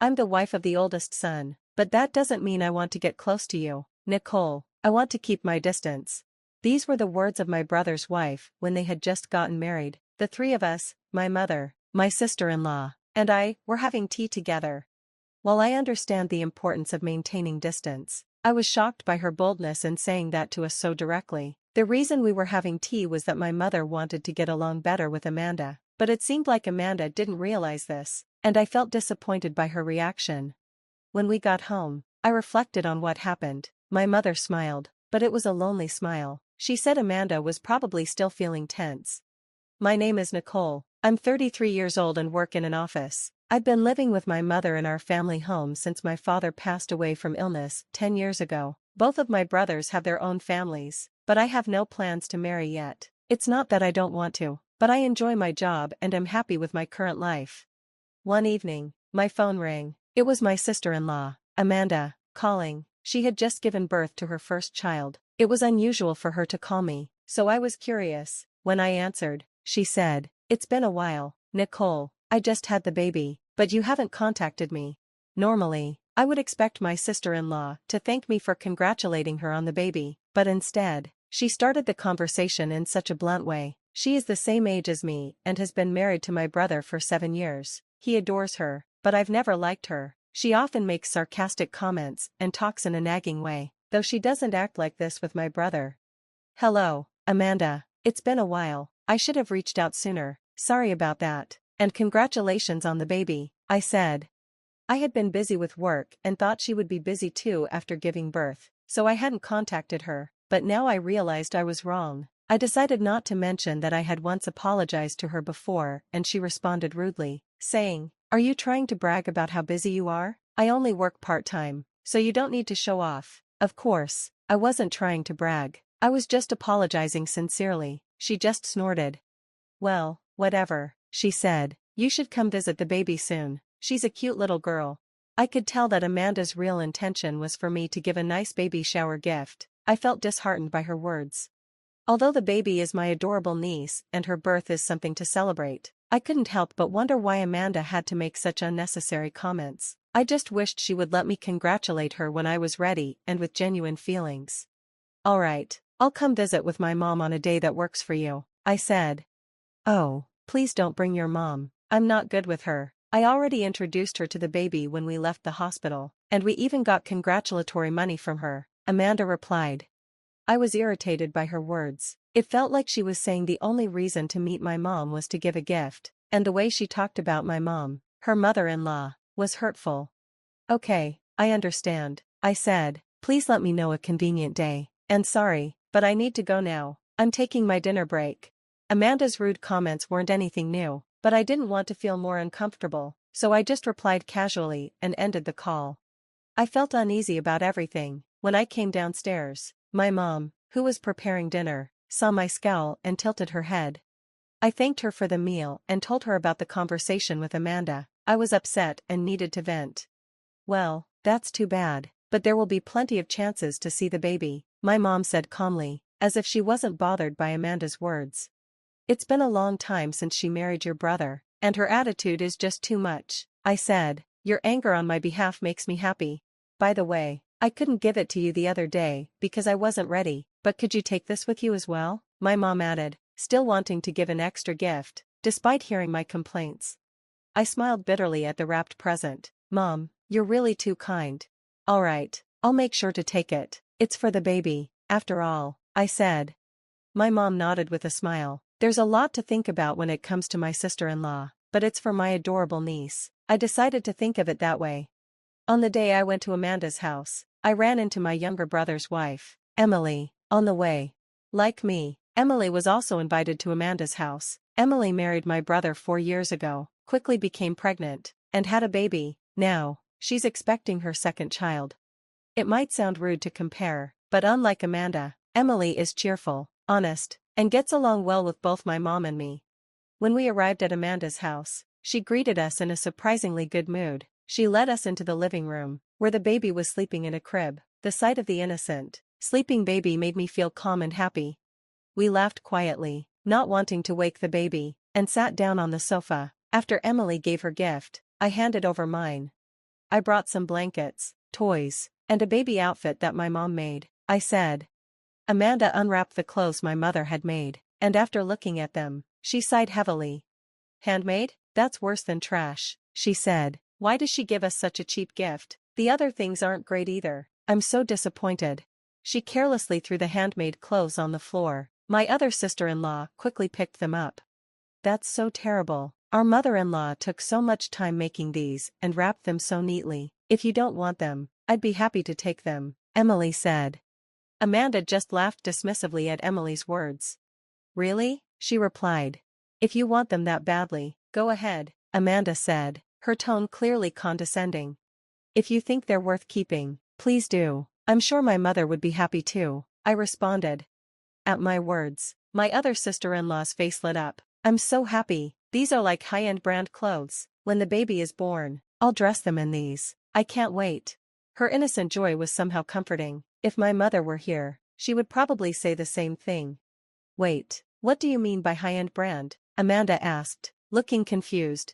I'm the wife of the oldest son, but that doesn't mean I want to get close to you, Nicole. I want to keep my distance. These were the words of my brother's wife when they had just gotten married. The three of us, my mother, my sister-in-law, and I, were having tea together. While I understand the importance of maintaining distance, I was shocked by her boldness in saying that to us so directly. The reason we were having tea was that my mother wanted to get along better with Amanda, but it seemed like Amanda didn't realize this, and I felt disappointed by her reaction. When we got home, I reflected on what happened. My mother smiled, but it was a lonely smile. She said Amanda was probably still feeling tense. My name is Nicole. I'm 33 years old and work in an office. I've been living with my mother in our family home since my father passed away from illness 10 years ago. Both of my brothers have their own families, but I have no plans to marry yet. It's not that I don't want to, but I enjoy my job and am happy with my current life. One evening, my phone rang. It was my sister-in-law, Amanda, calling. She had just given birth to her first child. It was unusual for her to call me, so I was curious. When I answered, she said, "It's been a while, Nicole. I just had the baby, but you haven't contacted me." Normally, I would expect my sister-in-law to thank me for congratulating her on the baby, but instead, she started the conversation in such a blunt way. She is the same age as me and has been married to my brother for 7 years. He adores her, but I've never liked her. She often makes sarcastic comments and talks in a nagging way, though she doesn't act like this with my brother. "Hello, Amanda. It's been a while. I should have reached out sooner. Sorry about that. And congratulations on the baby," I said. I had been busy with work and thought she would be busy too after giving birth, so I hadn't contacted her, but now I realized I was wrong. I decided not to mention that I had once apologized to her before, and she responded rudely, saying, "Are you trying to brag about how busy you are? I only work part-time, so you don't need to show off." Of course, I wasn't trying to brag. I was just apologizing sincerely. She just snorted. "Well, whatever," she said. "You should come visit the baby soon. She's a cute little girl." I could tell that Amanda's real intention was for me to give a nice baby shower gift. I felt disheartened by her words. Although the baby is my adorable niece and her birth is something to celebrate, I couldn't help but wonder why Amanda had to make such unnecessary comments. I just wished she would let me congratulate her when I was ready and with genuine feelings. "All right, I'll come visit with my mom on a day that works for you," I said. "Oh, please don't bring your mom. I'm not good with her. I already introduced her to the baby when we left the hospital, and we even got congratulatory money from her," Amanda replied. I was irritated by her words. It felt like she was saying the only reason to meet my mom was to give a gift, and the way she talked about my mom, her mother-in-law, was hurtful. "Okay, I understand," I said. "Please let me know a convenient day. And sorry, but I need to go now. I'm taking my dinner break." Amanda's rude comments weren't anything new, but I didn't want to feel more uncomfortable, so I just replied casually and ended the call. I felt uneasy about everything. When I came downstairs, my mom, who was preparing dinner, saw my scowl and tilted her head. I thanked her for the meal and told her about the conversation with Amanda. I was upset and needed to vent. "Well, that's too bad, but there will be plenty of chances to see the baby," my mom said calmly, as if she wasn't bothered by Amanda's words. "It's been a long time since she married your brother, and her attitude is just too much," I said. "Your anger on my behalf makes me happy. By the way, I couldn't give it to you the other day because I wasn't ready, but could you take this with you as well?" my mom added, still wanting to give an extra gift, despite hearing my complaints. I smiled bitterly at the wrapped present. "Mom, you're really too kind." "All right, I'll make sure to take it. It's for the baby, after all," I said. My mom nodded with a smile. There's a lot to think about when it comes to my sister-in-law, but it's for my adorable niece. I decided to think of it that way. On the day I went to Amanda's house, I ran into my younger brother's wife, Emily, on the way. Like me, Emily was also invited to Amanda's house. Emily married my brother 4 years ago, quickly became pregnant, and had a baby. Now, she's expecting her second child. It might sound rude to compare, but unlike Amanda, Emily is cheerful, honest, and gets along well with both my mom and me. When we arrived at Amanda's house, she greeted us in a surprisingly good mood. She led us into the living room, where the baby was sleeping in a crib. The sight of the innocent, sleeping baby made me feel calm and happy. We laughed quietly, not wanting to wake the baby, and sat down on the sofa. After Emily gave her gift, I handed over mine. I brought some blankets, toys, and a baby outfit that my mom made, I said. Amanda unwrapped the clothes my mother had made, and after looking at them, she sighed heavily. Handmade? That's worse than trash, she said. Why does she give us such a cheap gift? The other things aren't great either. I'm so disappointed. She carelessly threw the handmade clothes on the floor. My other sister-in-law quickly picked them up. That's so terrible. Our mother-in-law took so much time making these and wrapped them so neatly. If you don't want them, I'd be happy to take them, Emily said. Amanda just laughed dismissively at Emily's words. Really? She replied. If you want them that badly, go ahead, Amanda said, her tone clearly condescending. If you think they're worth keeping, please do. I'm sure my mother would be happy too, I responded. At my words, my other sister-in-law's face lit up. I'm so happy. These are like high-end brand clothes. When the baby is born, I'll dress them in these. I can't wait. Her innocent joy was somehow comforting. If my mother were here, she would probably say the same thing. Wait, what do you mean by high-end brand? Amanda asked, looking confused.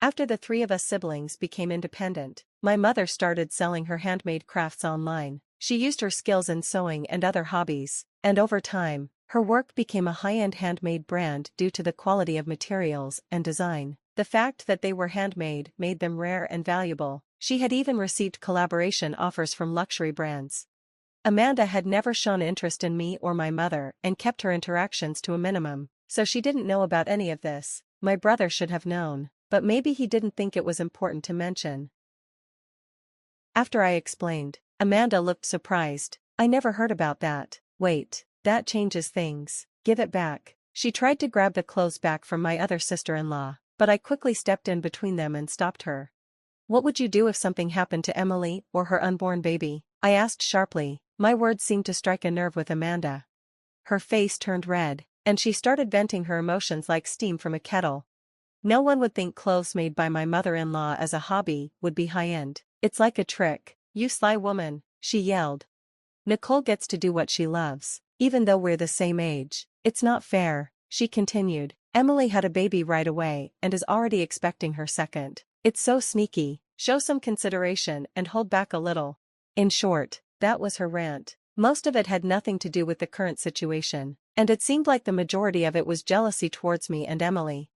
After the three of us siblings became independent, my mother started selling her handmade crafts online. She used her skills in sewing and other hobbies, and over time, her work became a high-end handmade brand due to the quality of materials and design. The fact that they were handmade made them rare and valuable. She had even received collaboration offers from luxury brands. Amanda had never shown interest in me or my mother and kept her interactions to a minimum, so she didn't know about any of this. My brother should have known, but maybe he didn't think it was important to mention. After I explained, Amanda looked surprised. I never heard about that. Wait, that changes things. Give it back. She tried to grab the clothes back from my other sister-in-law, but I quickly stepped in between them and stopped her. What would you do if something happened to Emily or her unborn baby? I asked sharply. My words seemed to strike a nerve with Amanda. Her face turned red, and she started venting her emotions like steam from a kettle. No one would think clothes made by my mother-in-law as a hobby would be high-end. It's like a trick. You sly woman, she yelled. Nicole gets to do what she loves, even though we're the same age. It's not fair, she continued. Emily had a baby right away and is already expecting her second. It's so sneaky. Show some consideration and hold back a little. In short, that was her rant. Most of it had nothing to do with the current situation, and it seemed like the majority of it was jealousy towards me and Emily.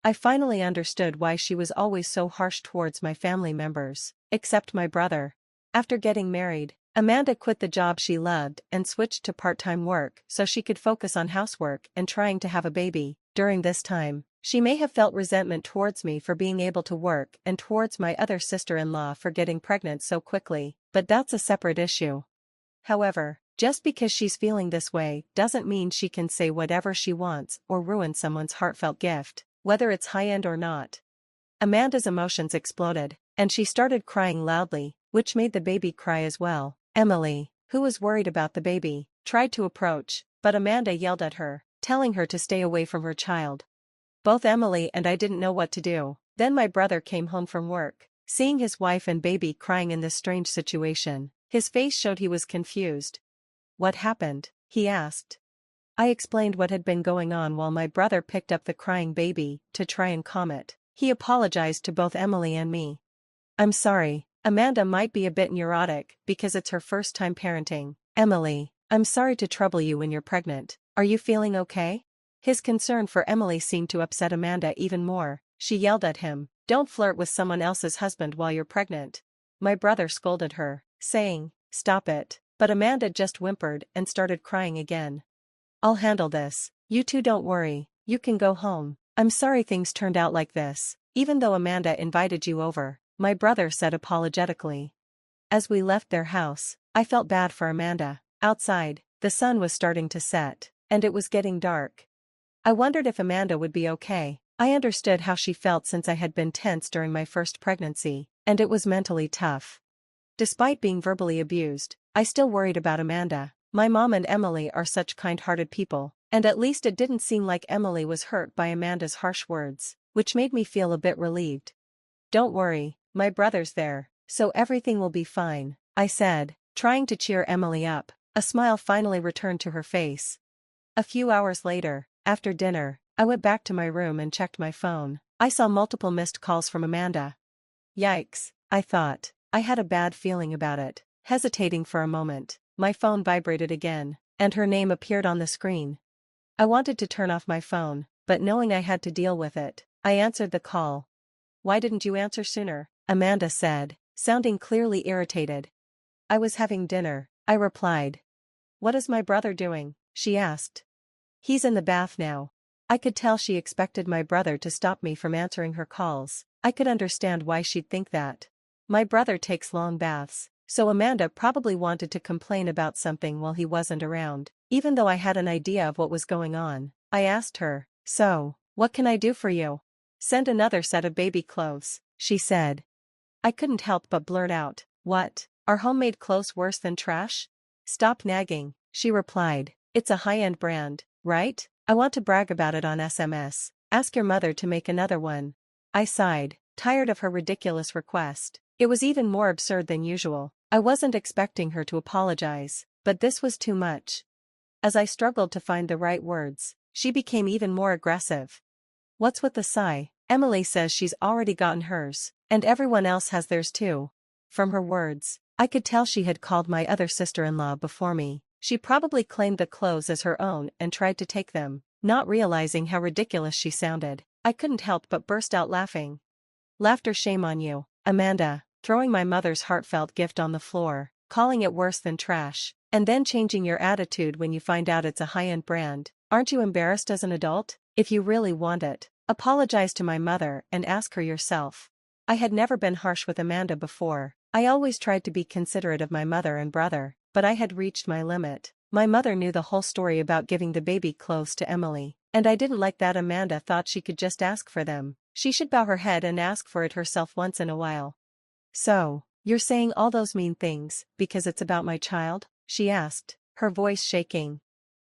I finally understood why she was always so harsh towards my family members, except my brother. After getting married, Amanda quit the job she loved and switched to part-time work so she could focus on housework and trying to have a baby. During this time, she may have felt resentment towards me for being able to work and towards my other sister-in-law for getting pregnant so quickly, but that's a separate issue. However, just because she's feeling this way doesn't mean she can say whatever she wants or ruin someone's heartfelt gift, whether it's high-end or not. Amanda's emotions exploded, and she started crying loudly, which made the baby cry as well. Emily, who was worried about the baby, tried to approach, but Amanda yelled at her, telling her to stay away from her child. Both Emily and I didn't know what to do. Then my brother came home from work. Seeing his wife and baby crying in this strange situation, his face showed he was confused. What happened? He asked. I explained what had been going on while my brother picked up the crying baby to try and calm it. He apologized to both Emily and me. I'm sorry, Amanda might be a bit neurotic because it's her first time parenting. Emily, I'm sorry to trouble you when you're pregnant. Are you feeling okay? His concern for Emily seemed to upset Amanda even more. She yelled at him, "Don't flirt with someone else's husband while you're pregnant." My brother scolded her, saying, "Stop it," but Amanda just whimpered and started crying again. I'll handle this. You two don't worry, you can go home. I'm sorry things turned out like this, even though Amanda invited you over, my brother said apologetically. As we left their house, I felt bad for Amanda. Outside, the sun was starting to set, and it was getting dark. I wondered if Amanda would be okay. I understood how she felt since I had been tense during my first pregnancy, and it was mentally tough. Despite being verbally abused, I still worried about Amanda. My mom and Emily are such kind-hearted people, and at least it didn't seem like Emily was hurt by Amanda's harsh words, which made me feel a bit relieved. Don't worry, my brother's there, so everything will be fine, I said, trying to cheer Emily up. A smile finally returned to her face. A few hours later, after dinner, I went back to my room and checked my phone. I saw multiple missed calls from Amanda. Yikes, I thought. I had a bad feeling about it. Hesitating for a moment, my phone vibrated again, and her name appeared on the screen. I wanted to turn off my phone, but knowing I had to deal with it, I answered the call. "Why didn't you answer sooner?" Amanda said, sounding clearly irritated. "I was having dinner," I replied. "What is my brother doing?" she asked. "He's in the bath now." I could tell she expected my brother to stop me from answering her calls. I could understand why she'd think that. My brother takes long baths, so Amanda probably wanted to complain about something while he wasn't around. Even though I had an idea of what was going on, I asked her, "So, what can I do for you?" "Send another set of baby clothes," she said. I couldn't help but blurt out, "What? Are homemade clothes worse than trash?" "Stop nagging," she replied. "It's a high-end brand, right? I want to brag about it on SMS. Ask your mother to make another one." I sighed, tired of her ridiculous request. It was even more absurd than usual. I wasn't expecting her to apologize, but this was too much. As I struggled to find the right words, she became even more aggressive. "What's with the sigh? Emily says she's already gotten hers, and everyone else has theirs too." From her words, I could tell she had called my other sister-in-law before me. She probably claimed the clothes as her own and tried to take them, not realizing how ridiculous she sounded. I couldn't help but burst out laughing. Laughter, shame on you, Amanda, throwing my mother's heartfelt gift on the floor, calling it worse than trash, and then changing your attitude when you find out it's a high-end brand. Aren't you embarrassed as an adult? If you really want it, apologize to my mother and ask her yourself. I had never been harsh with Amanda before. I always tried to be considerate of my mother and brother, but I had reached my limit. My mother knew the whole story about giving the baby clothes to Emily, and I didn't like that Amanda thought she could just ask for them. She should bow her head and ask for it herself once in a while. "So, you're saying all those mean things because it's about my child?" she asked, her voice shaking.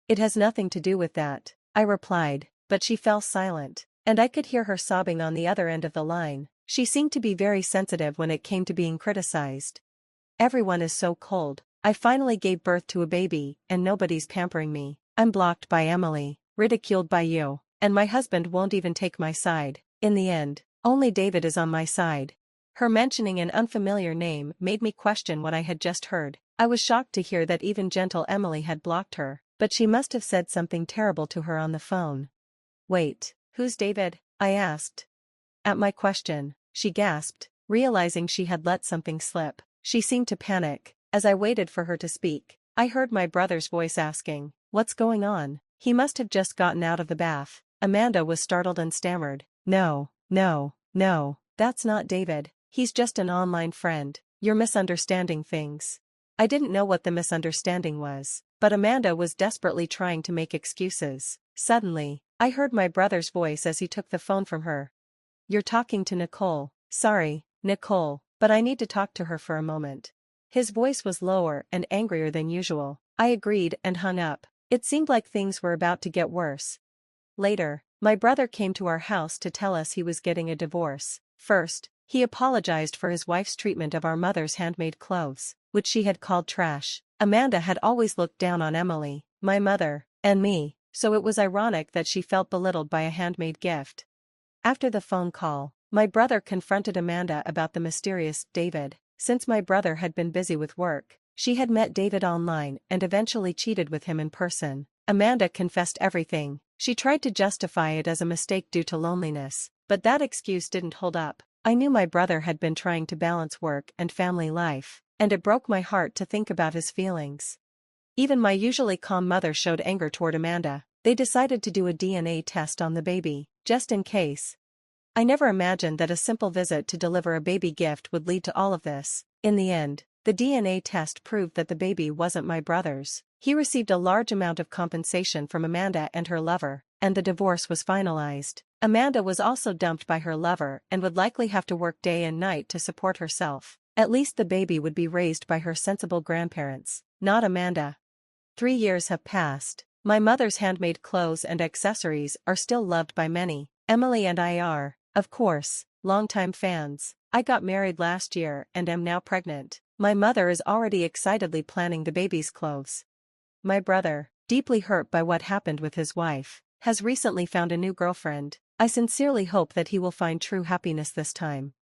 "It has nothing to do with that," I replied, but she fell silent, and I could hear her sobbing on the other end of the line. She seemed to be very sensitive when it came to being criticized. "Everyone is so cold. I finally gave birth to a baby, and nobody's pampering me. I'm blocked by Emily, ridiculed by you, and my husband won't even take my side. In the end, only David is on my side." Her mentioning an unfamiliar name made me question what I had just heard. I was shocked to hear that even gentle Emily had blocked her, but she must have said something terrible to her on the phone. "Wait, who's David?" I asked. At my question, she gasped, realizing she had let something slip. She seemed to panic. As I waited for her to speak, I heard my brother's voice asking, "What's going on?" He must have just gotten out of the bath. Amanda was startled and stammered, "No, no, no, that's not David. He's just an online friend. You're misunderstanding things." I didn't know what the misunderstanding was, but Amanda was desperately trying to make excuses. Suddenly, I heard my brother's voice as he took the phone from her. "You're talking to Nicole." "Sorry, Nicole, but I need to talk to her for a moment." His voice was lower and angrier than usual. I agreed and hung up. It seemed like things were about to get worse. Later, my brother came to our house to tell us he was getting a divorce. First, he apologized for his wife's treatment of our mother's handmade clothes, which she had called trash. Amanda had always looked down on Emily, my mother, and me, so it was ironic that she felt belittled by a handmade gift. After the phone call, my brother confronted Amanda about the mysterious David. Since my brother had been busy with work, she had met David online and eventually cheated with him in person. Amanda confessed everything. She tried to justify it as a mistake due to loneliness, but that excuse didn't hold up. I knew my brother had been trying to balance work and family life, and it broke my heart to think about his feelings. Even my usually calm mother showed anger toward Amanda. They decided to do a DNA test on the baby, just in case. I never imagined that a simple visit to deliver a baby gift would lead to all of this. In the end, the DNA test proved that the baby wasn't my brother's. He received a large amount of compensation from Amanda and her lover, and the divorce was finalized. Amanda was also dumped by her lover and would likely have to work day and night to support herself. At least the baby would be raised by her sensible grandparents, not Amanda. 3 years have passed. My mother's handmade clothes and accessories are still loved by many. Emily and I are, of course, longtime fans. I got married last year and am now pregnant. My mother is already excitedly planning the baby's clothes. My brother, deeply hurt by what happened with his wife, has recently found a new girlfriend. I sincerely hope that he will find true happiness this time.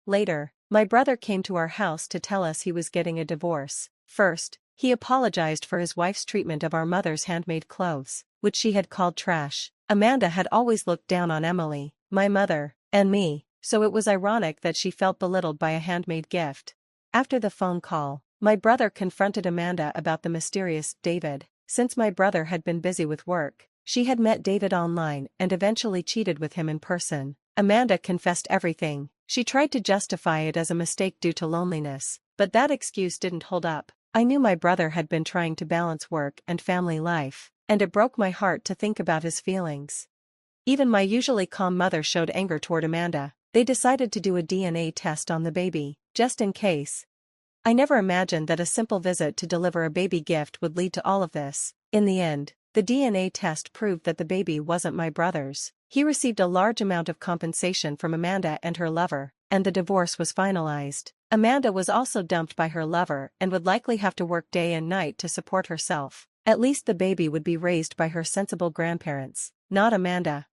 Later, my brother came to our house to tell us he was getting a divorce. First, he apologized for his wife's treatment of our mother's handmade clothes, which she had called trash. Amanda had always looked down on Emily, my mother, and me, so it was ironic that she felt belittled by a handmade gift. After the phone call, my brother confronted Amanda about the mysterious David. Since my brother had been busy with work, she had met David online and eventually cheated with him in person. Amanda confessed everything. She tried to justify it as a mistake due to loneliness, but that excuse didn't hold up. I knew my brother had been trying to balance work and family life, and it broke my heart to think about his feelings. Even my usually calm mother showed anger toward Amanda. They decided to do a DNA test on the baby, just in case. I never imagined that a simple visit to deliver a baby gift would lead to all of this. In the end, the DNA test proved that the baby wasn't my brother's. He received a large amount of compensation from Amanda and her lover, and the divorce was finalized. Amanda was also dumped by her lover and would likely have to work day and night to support herself. At least the baby would be raised by her sensible grandparents, not Amanda.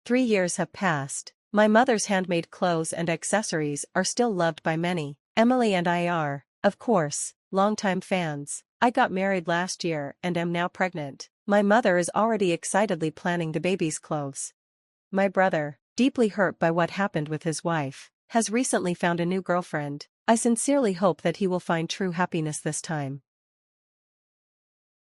3 years have passed. My mother's handmade clothes and accessories are still loved by many. Emily and I are, of course, longtime fans. I got married last year and am now pregnant. My mother is already excitedly planning the baby's clothes. My brother, deeply hurt by what happened with his wife, has recently found a new girlfriend. I sincerely hope that he will find true happiness this time.